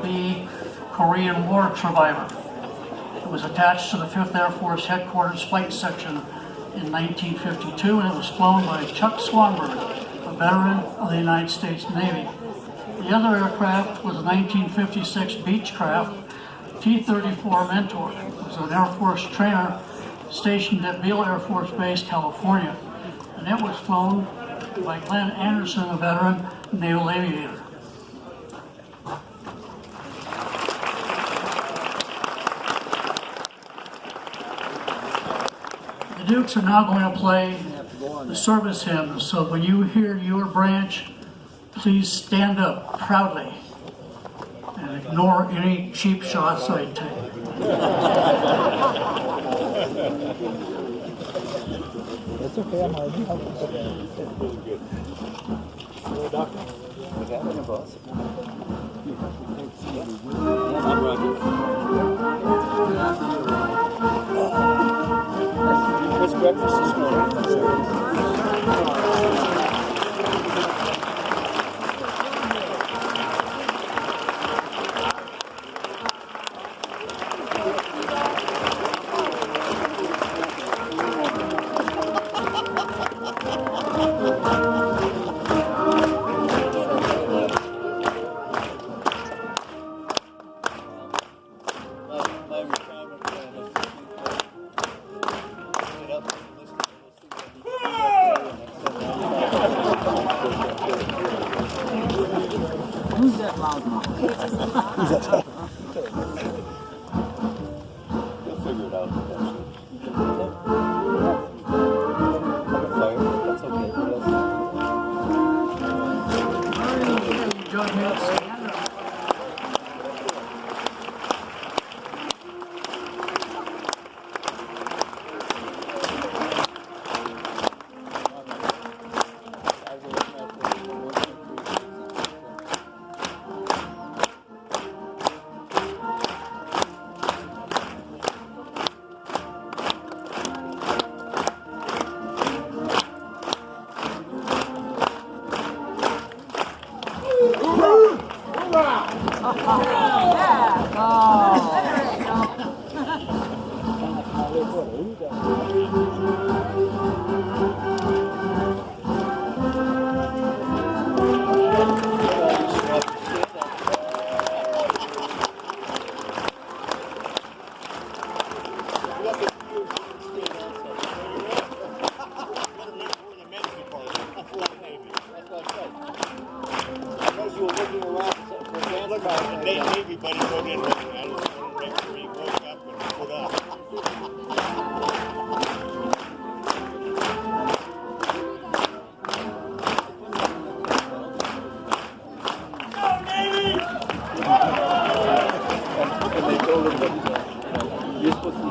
B Korean War survivor. It was attached to the 5th Air Force Headquarters Flight Section in 1952, and it was flown by Chuck Swanberg, a veteran of the United States Navy. The other aircraft was a 1956 Beechcraft T-34 Mentor. It was an Air Force trainer stationed at Beale Air Force Base, California, and it was flown by Glenn Anderson, a veteran naval aviator. The Dukes are now going to play the service hymn, so when you hear your branch, please stand up proudly and ignore any cheap shots I take. That's okay, I'm already helping. Was that in a bus? I'm running. What's breakfast this morning? Who's that loudmouth? You'll figure it out. I'm a fire. That's okay. Everybody wrote in, I just want to make sure he woke up and put up. And they told him that you're supposed to be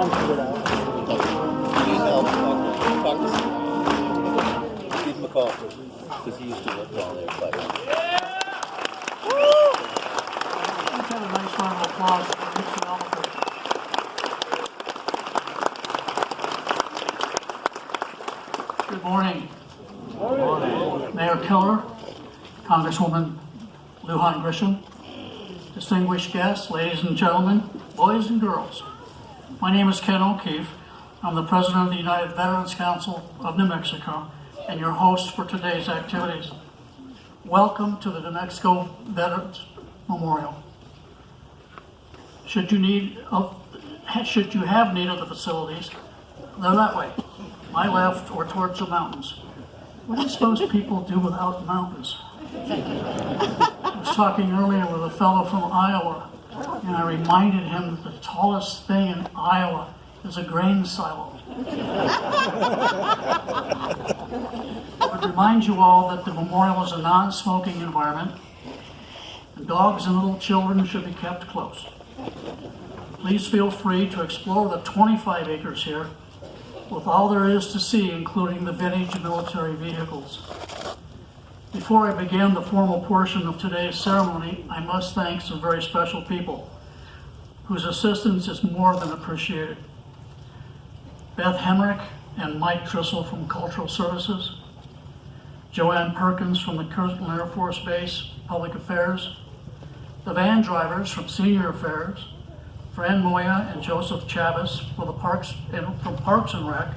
You need help, talk to Steve McCall, because he used to work down there. But Let's have a nice round of applause for Rich in Albuquerque. Good morning. Mayor Killer, Congresswoman Lujan Grisham, distinguished guests, ladies and gentlemen, boys and girls. My name is Ken O'Keefe. I'm the president of the United Veterans Council of New Mexico and your host for today's activities. Welcome to the New Mexico Veterans Memorial. Should you have need of the facilities, they're that way, my left or towards the mountains. What do you suppose people do without mountains? I was talking earlier with a fellow from Iowa, and I reminded him that the tallest thing in Iowa is a grain silo. I would remind you all that the memorial is a non-smoking environment, and dogs and little children should be kept close. Please feel free to explore the 25 acres here with all there is to see, including the vintage military vehicles. Before I begin the formal portion of today's ceremony, I must thank some very special people whose assistance is more than appreciated. Beth Henrick and Mike Trissel from Cultural Services, Joanne Perkins from the Kirtland Air Force Base Public Affairs, the van drivers from Senior Affairs, Fran Moya and Joseph Chavez from Parks and Rec,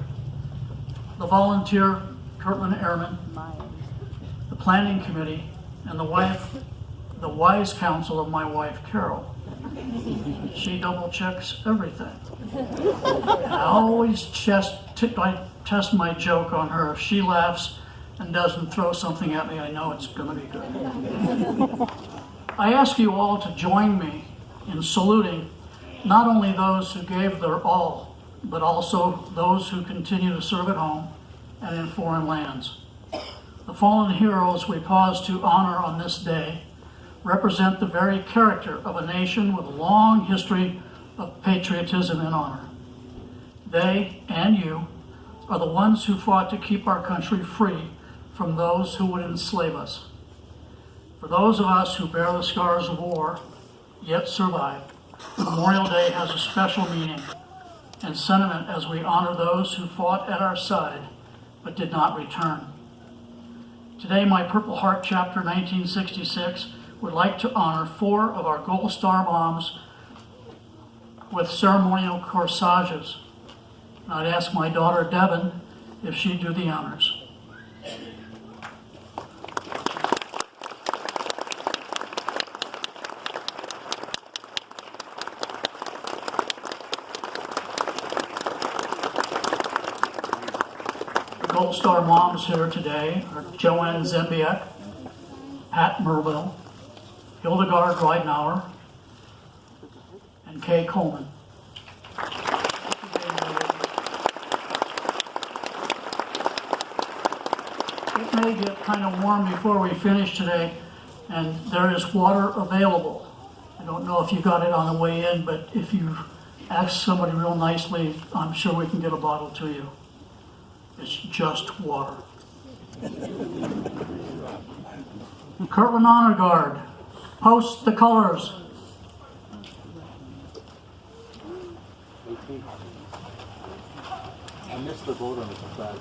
the volunteer Kirtland Airmen, the Planning Committee, and the wise counsel of my wife, Carol. She double checks everything. And I always test my joke on her. If she laughs and doesn't throw something at me, I know it's going to be good. I ask you all to join me in saluting not only those who gave their all, but also those who continue to serve at home and in foreign lands. The fallen heroes we pause to honor on this day represent the very character of a nation with a long history of patriotism and honor. They and you are the ones who fought to keep our country free from those who would enslave us. For those of us who bear the scars of war, yet survive, Memorial Day has a special meaning and sentiment as we honor those who fought at our side but did not return. Today, my Purple Heart Chapter 1966 would like to honor 4 of our Gold Star bombs with ceremonial corsages. And I'd ask my daughter Devin if she'd do the honors. Gold Star moms here today are Joanne Zembiak, Pat Merville, Hildegard Reidenauer, and Kay Coleman. It may get kind of warm before we finish today, and there is water available. I don't know if you got it on the way in, but if you ask somebody real nicely, I'm sure we can get a bottle to you. It's just water. Kirtland Honor Guard, post the colors. I missed the vote on the facade.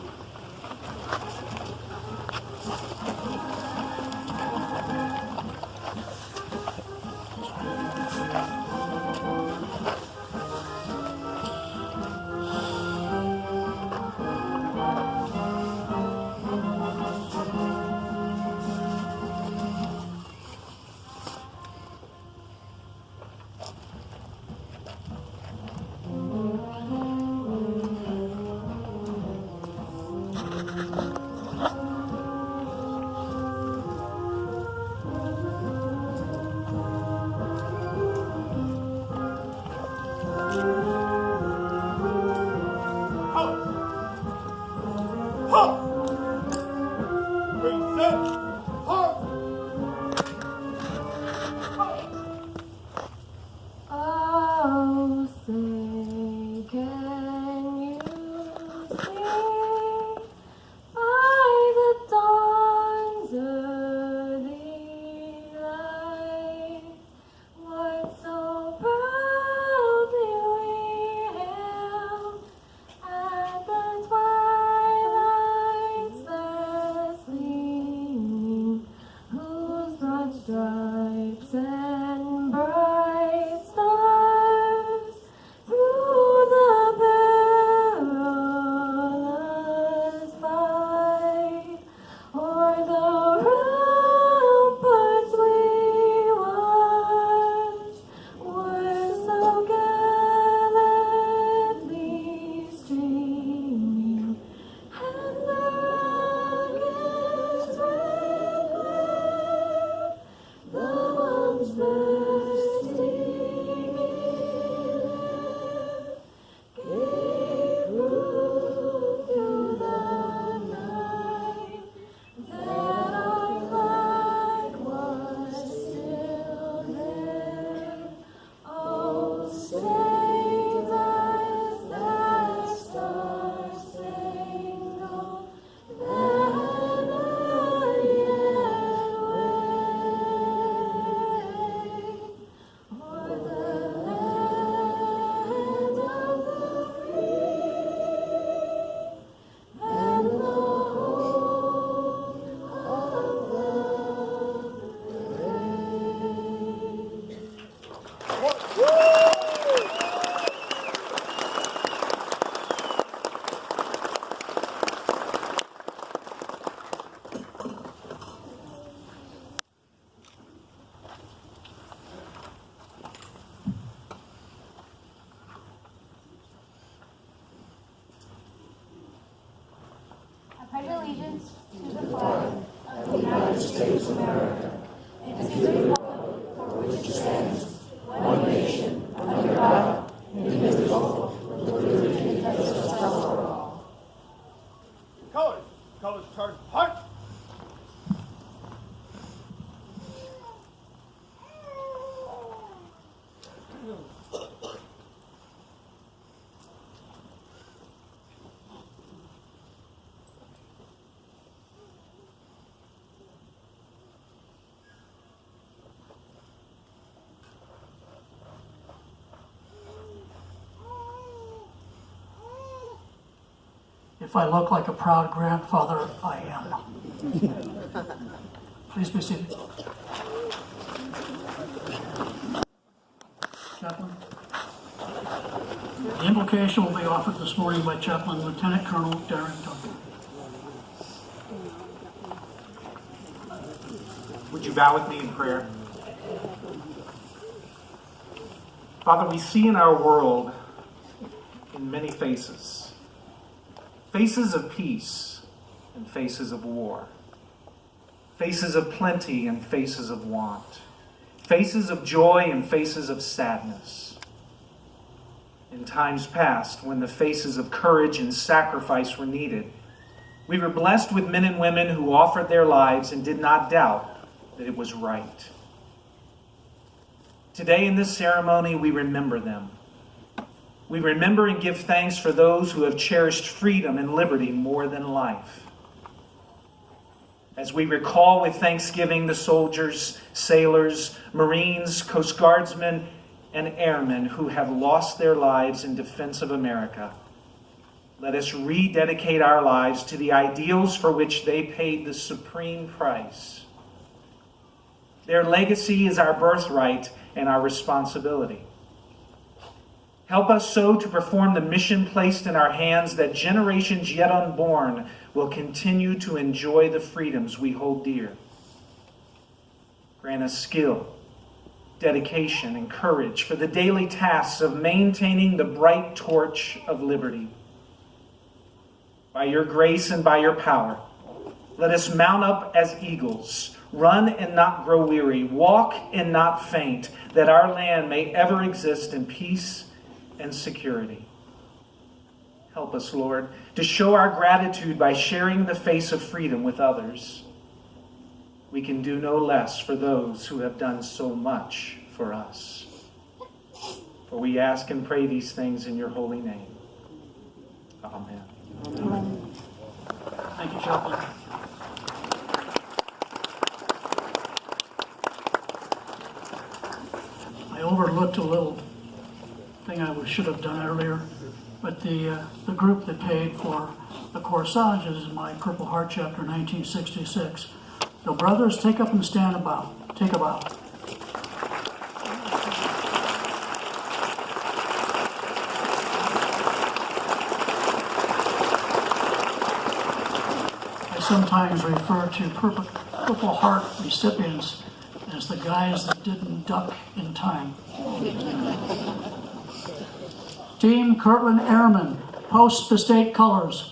Colors. Colors charge heart. If I look like a proud grandfather, I am. Please be seated. Chaplain. The invocation will be offered this morning by Chaplain Lieutenant Colonel Darren Duncan. Would you bow with me in prayer? Father, we see in our world in many faces, faces of peace and faces of war, faces of plenty and faces of want, faces of joy and faces of sadness. In times past, when the faces of courage and sacrifice were needed, we were blessed with men and women who offered their lives and did not doubt that it was right. Today in this ceremony, we remember them. We remember and give thanks for those who have cherished freedom and liberty more than life. As we recall with thanksgiving the soldiers, sailors, Marines, Coast Guardsmen, and airmen who have lost their lives in defense of America, let us rededicate our lives to the ideals for which they paid the supreme price. Their legacy is our birthright and our responsibility. Help us so to perform the mission placed in our hands that generations yet unborn will continue to enjoy the freedoms we hold dear. Grant us skill, dedication, and courage for the daily tasks of maintaining the bright torch of liberty. By your grace and by your power, let us mount up as eagles, run and not grow weary, walk and not faint, that our land may ever exist in peace and security. Help us, Lord, to show our gratitude by sharing the face of freedom with others. We can do no less for those who have done so much for us. For we ask and pray these things in your holy name. Amen. Amen. Thank you, Chaplain. I overlooked a little thing I should have done earlier, but the group that paid for the corsages is my Purple Heart chapter 1966. So brothers, take up and stand about. Take a bow. I sometimes refer to Purple Heart recipients as the guys that didn't duck in time. Team Kirtland Airmen, post the state colors.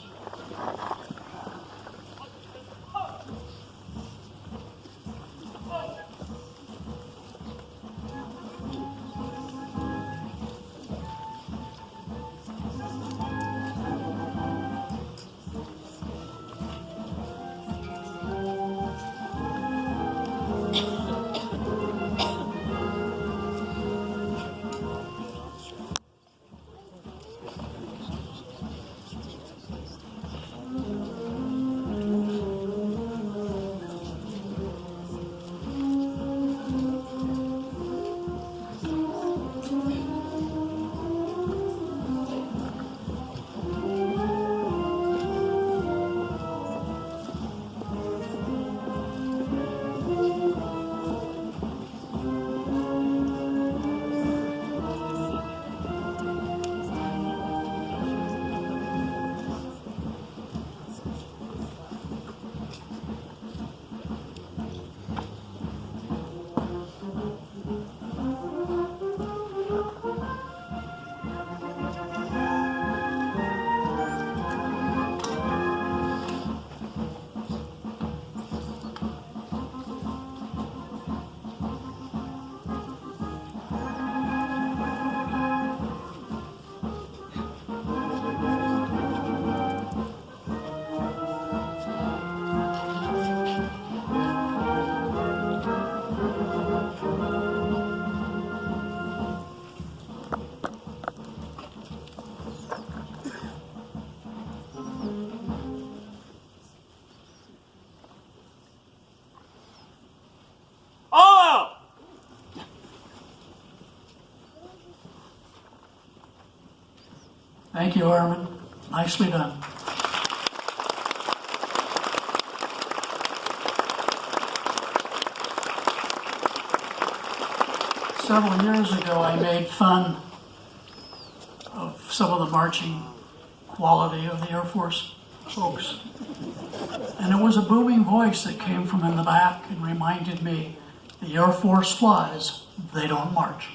Thank you, Airman. Nicely done. Several years ago, I made fun of some of the marching quality of the Air Force folks. And it was a booming voice that came from in the back and reminded me, the Air Force flies, they don't march.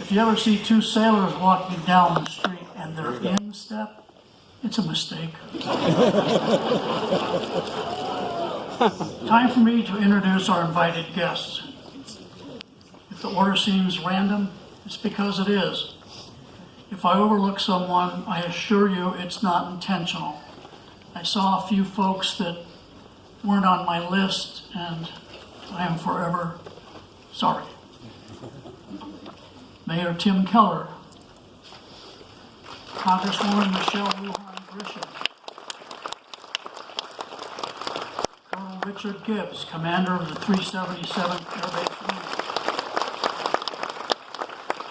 If you ever see two sailors walking down the street and they're in step, it's a mistake. Time for me to introduce our invited guests. If the order seems random, it's because it is. If I overlook someone, I assure you it's not intentional. I saw a few folks that weren't on my list, and I am forever sorry. Mayor Tim Keller, Congresswoman Michelle Lujan Grisham, Colonel Richard Gibbs, Commander of the 377th Air Base Wing,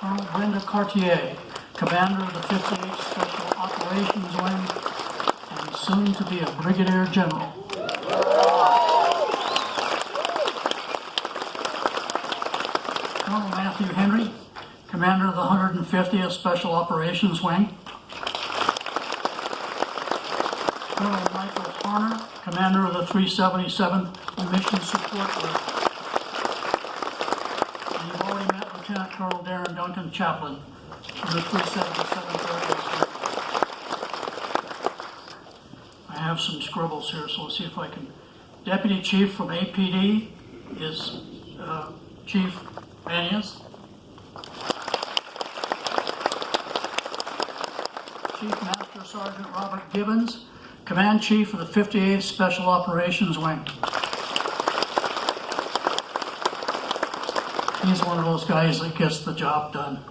Colonel Brenda Cartier, Commander of the 58th Special Operations Wing, and soon to be a Brigadier General. Colonel Matthew Henry, Commander of the 150th Special Operations Wing. Colonel Michael Horner, Commander of the 377th Mission Support Group. And you've already met Lieutenant Colonel Darren Duncan, Chaplain of the 377th Air Base Group. I have some scribbles here, so let's see if I can. Deputy Chief from APD is Chief Manias. Chief Master Sergeant Robert Gibbons, Command Chief of the 58th Special Operations Wing. He's one of those guys that gets the job done.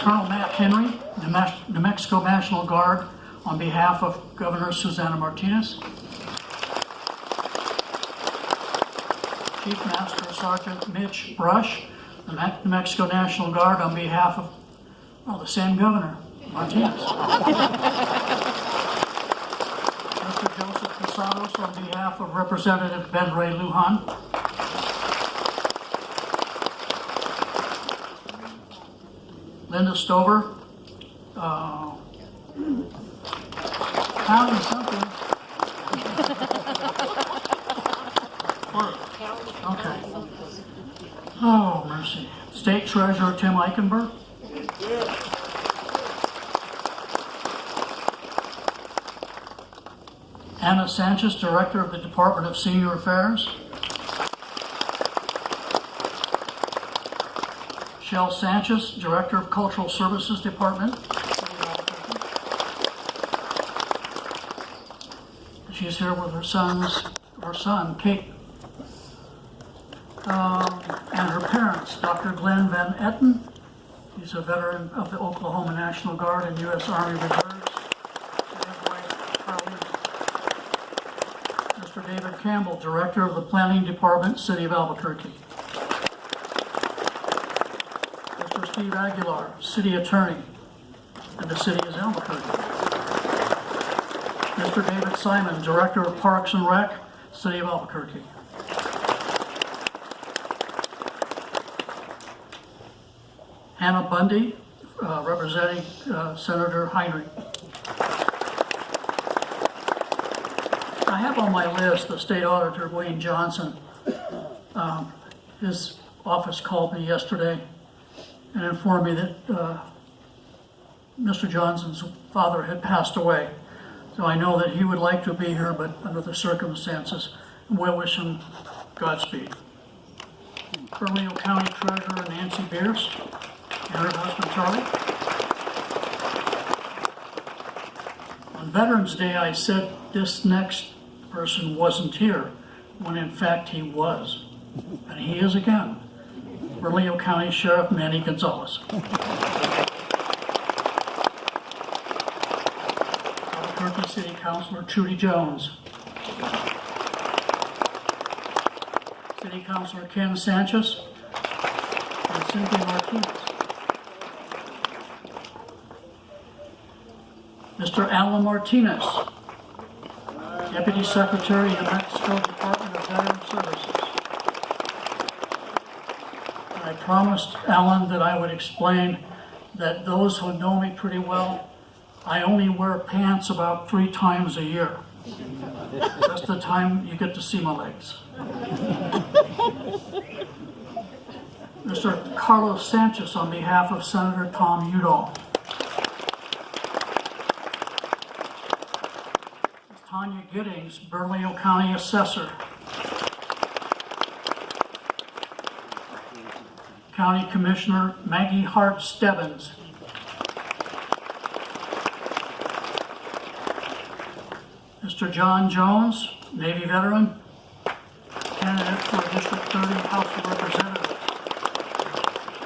Colonel Matt Henry, New Mexico National Guard, on behalf of Governor Susana Martinez. Chief Master Sergeant Mitch Brush, the New Mexico National Guard, on behalf of, the same governor, Martinez. Mr. Joseph Casados, on behalf of Representative Ben Ray Lujan. Linda Stover, counting something. Okay. Oh, mercy. State Treasurer Tim Eichenberg. Anna Sanchez, Director of the Department of Senior Affairs. Shel Sanchez, Director of Cultural Services Department. She's here with her son, Kate, and her parents, Dr. Glenn Van Etten. He's a veteran of the Oklahoma National Guard and U.S. Army Reserves. And his wife, Carlene. Mr. David Campbell, Director of the Planning Department, City of Albuquerque. Mr. Steve Aguilar, City Attorney, and the City of Albuquerque. Mr. David Simon, Director of Parks and Rec, City of Albuquerque. Hannah Bundy, representing Senator Heinrich. I have on my list the State Auditor, Wayne Johnson. His office called me yesterday and informed me that Mr. Johnson's father had passed away. So I know that he would like to be here, but under the circumstances, we'll wish him Godspeed. Bernalillo County Treasurer Nancy Bierce and her husband Charlie. On Veterans Day, I said this next person wasn't here, when in fact he was. And he is again. Bernalillo County Sheriff Manny Gonzalez. Albuquerque City Councilor Trudy Jones. City Councilor Ken Sanchez. and Cynthia Martinez. Mr. Alan Martinez, Deputy Secretary, New Mexico Department of Veteran Services. I promised Alan that I would explain that those who know me pretty well, I only wear pants about 3 times a year. That's the time you get to see my legs. Mr. Carlos Sanchez on behalf of Senator Tom Udall. Ms. Tanya Giddings, Bernalillo County Assessor. County Commissioner Maggie Hart Stebbins. Mr. John Jones, Navy veteran, candidate for District 30 House of Representatives.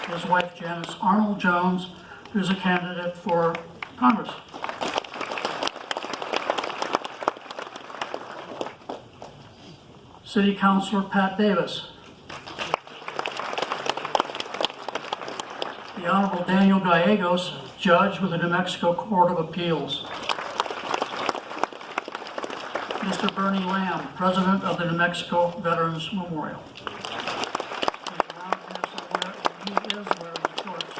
His wife Janice Arnold Jones, who's a candidate for Congress. City Councilor Pat Davis. The Honorable Daniel Gallegos, Judge with the New Mexico Court of Appeals. Mr. Bernie Lamb, President of the New Mexico Veterans Memorial. He's around here somewhere, and he is wearing shorts.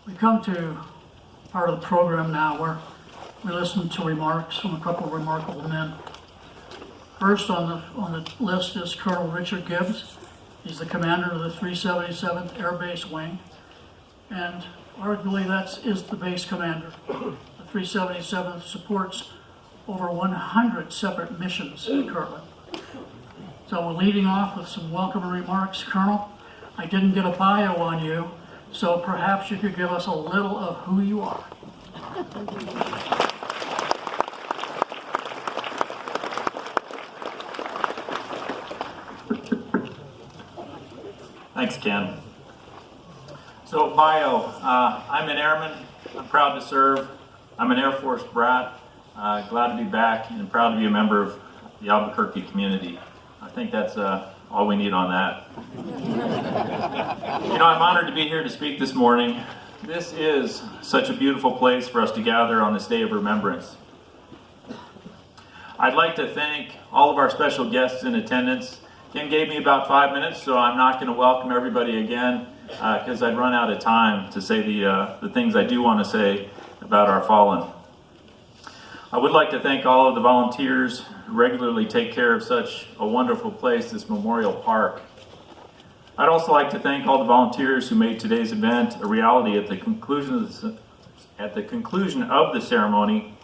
We come to part of the program now where we listen to remarks from a couple of remarkable men. First on the list is Colonel Richard Gibbs. He's the commander of the 377th Air Base Wing, and arguably that is the base commander. The 377th supports over 100 separate missions in Kirtland. So we're leading off with some welcoming remarks. Colonel, I didn't get a bio on you, so perhaps you could give us a little of who you are. Thanks, Ken. So, bio, I'm an airman. I'm proud to serve. I'm an Air Force brat. Glad to be back and proud to be a member of the Albuquerque community. I think that's all we need on that. You know, I'm honored to be here to speak this morning. This is such a beautiful place for us to gather on this day of remembrance. I'd like to thank all of our special guests in attendance. Ken gave me about 5 minutes, so I'm not going to welcome everybody again because I'd run out of time to say the things I do want to say about our fallen. I would like to thank all of the volunteers who regularly take care of such a wonderful place, this Memorial Park. I'd also like to thank all the volunteers who made today's event a reality. At the conclusion of the ceremony,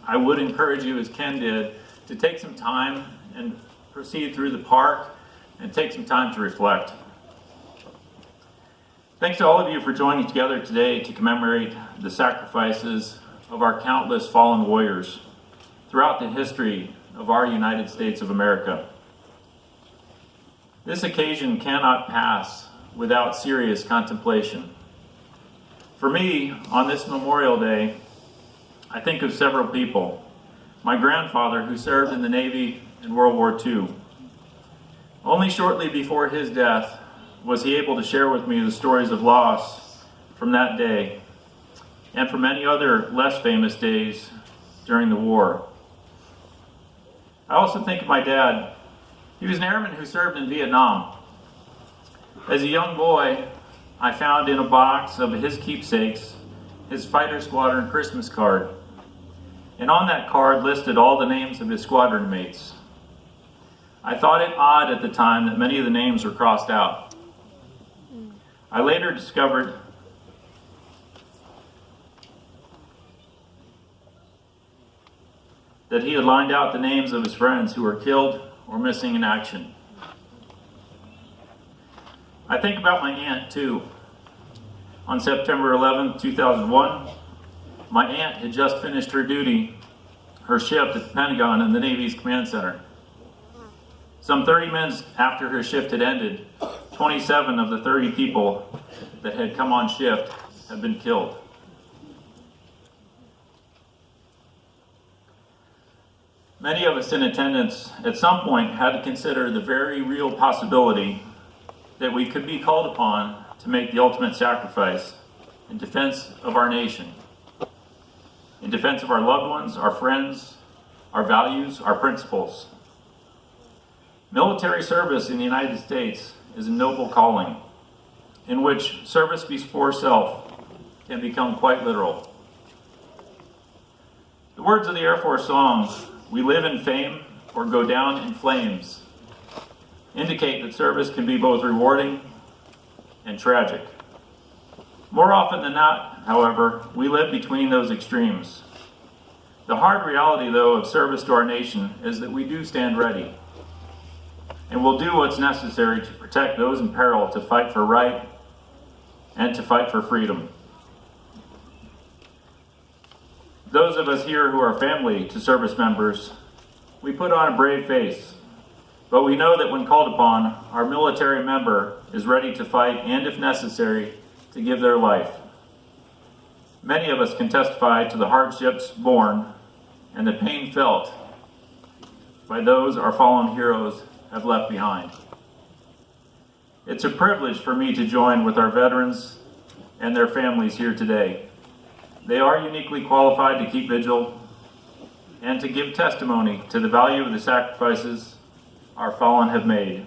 I would encourage you, as Ken did, to take some time and proceed through the park and take some time to reflect. Thanks to all of you for joining together today to commemorate the sacrifices of our countless fallen warriors throughout the history of our United States of America. This occasion cannot pass without serious contemplation. For me, on this Memorial Day, I think of several people. My grandfather, who served in the Navy in World War II. Only shortly before his death was he able to share with me the stories of loss from that day and from many other less famous days during the war. I also think of my dad. He was an airman who served in Vietnam. As a young boy, I found in a box of his keepsakes his fighter squadron Christmas card. And on that card listed all the names of his squadron mates. I thought it odd at the time that many of the names were crossed out. I later discovered that he had lined out the names of his friends who were killed or missing in action. I think about my aunt too. On September 11, 2001, my aunt had just finished her shift at the Pentagon in the Navy's Command Center. Some 30 minutes after her shift had ended, 27 of the 30 people that had come on shift had been killed. Many of us in attendance at some point had to consider the very real possibility that we could be called upon to make the ultimate sacrifice in defense of our nation, in defense of our loved ones, our friends, our values, our principles. Military service in the United States is a noble calling in which service before self can become quite literal. The words of the Air Force song, "We live in fame or go down in flames," indicate that service can be both rewarding and tragic. More often than not, however, we live between those extremes. The hard reality, though, of service to our nation is that we do stand ready and will do what's necessary to protect those in peril, to fight for right and to fight for freedom. Those of us here who are family to service members, we put on a brave face, but we know that when called upon, our military member is ready to fight and, if necessary, to give their life. Many of us can testify to the hardships borne and the pain felt by those our fallen heroes have left behind. It's a privilege for me to join with our veterans and their families here today. They are uniquely qualified to keep vigil and to give testimony to the value of the sacrifices our fallen have made.